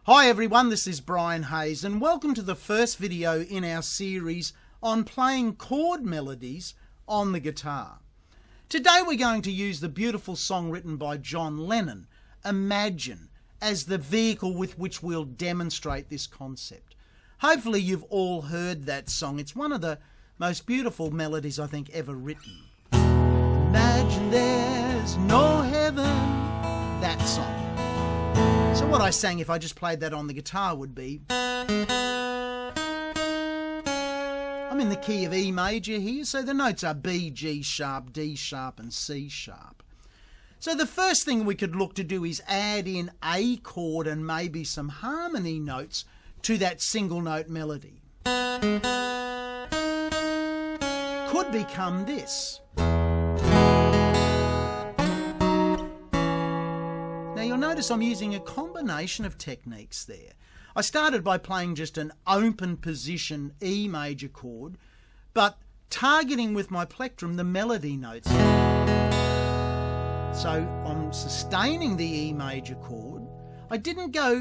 Hi everyone, this is Brian Hayes and welcome to the first video in our series on playing chord melodies on the guitar. Today we're going to use the beautiful song written by John Lennon, Imagine, as the vehicle with which we'll demonstrate this concept. Hopefully you've all heard that song. It's one of the most beautiful melodies I think ever written. Imagine there's no heaven, that song. So what I sang if I just played that on the guitar would be, I'm in the key of E major here, so the notes are B, G sharp, D sharp and C sharp. So the first thing we could look to do is add in a chord and maybe some harmony notes to that single note melody. Could become this. You'll notice I'm using a combination of techniques there. I started by playing just an open position E major chord, but targeting with my plectrum the melody notes. So I'm sustaining the E major chord. I didn't go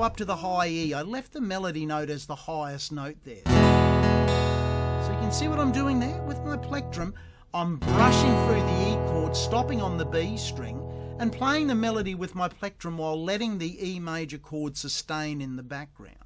up to the high E. I left the melody note as the highest note there. So you can see what I'm doing there with my plectrum. I'm brushing through the E chord, stopping on the B string, and playing the melody with my plectrum while letting the E major chord sustain in the background.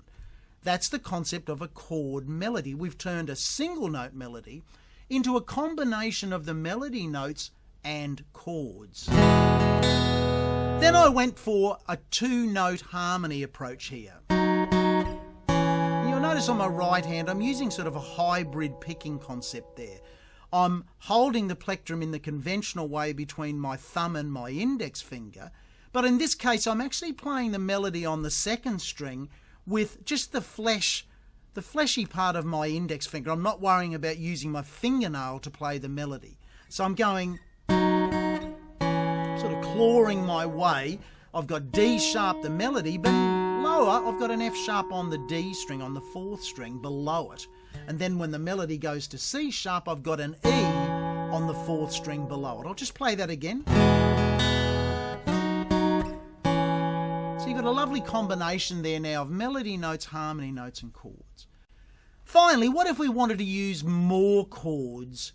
That's the concept of a chord melody. We've turned a single note melody into a combination of the melody notes and chords. Then I went for a two-note harmony approach here. You'll notice on my right hand I'm using sort of a hybrid picking concept there. I'm holding the plectrum in the conventional way between my thumb and my index finger, but in this case I'm actually playing the melody on the second string with just the fleshy part of my index finger. I'm not worrying about using my fingernail to play the melody. So I'm going, sort of clawing my way. I've got D sharp the melody, but lower I've got an F sharp on the D string, on the fourth string below it. And then when the melody goes to C sharp, I've got an E on the fourth string below it. I'll just play that again. So you've got a lovely combination there now of melody notes, harmony notes and chords. Finally, what if we wanted to use more chords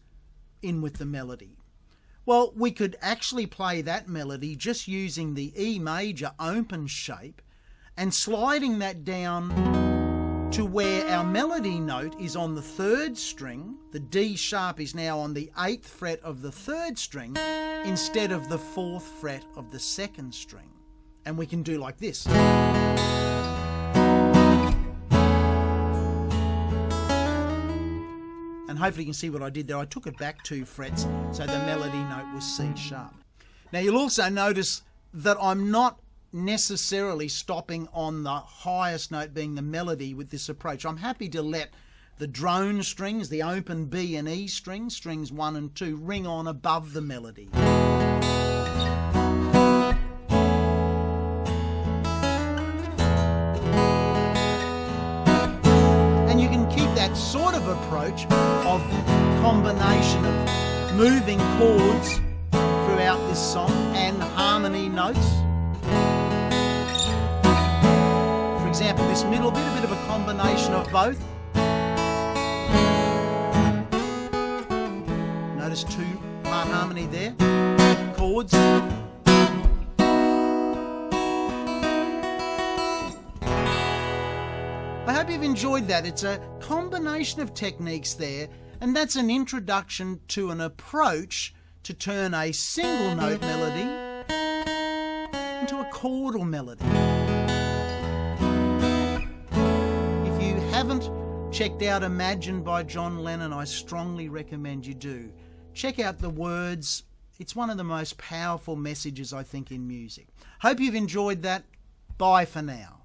in with the melody? Well, we could actually play that melody just using the E major open shape and sliding that down to where our melody note is on the third string. The D sharp is now on the 8th fret of the third string instead of the 4th fret of the second string. And we can do like this. And hopefully you can see what I did there. I took it back 2 frets so the melody note was C sharp. Now you'll also notice that I'm not necessarily stopping on the highest note being the melody with this approach. I'm happy to let the drone strings, the open B and E strings, strings 1 and 2, ring on above the melody. And you can keep that sort of approach of combination of moving chords throughout this song and harmony notes. For example, this middle bit, a bit of a combination of both. Notice 2-part harmony there, chords. I hope you've enjoyed that. It's a combination of techniques there, and that's an introduction to an approach to turn a single note melody into a chordal melody. Haven't checked out Imagine by John Lennon, I strongly recommend you do. Check out the words. It's one of the most powerful messages I think in music. Hope you've enjoyed that. Bye for now.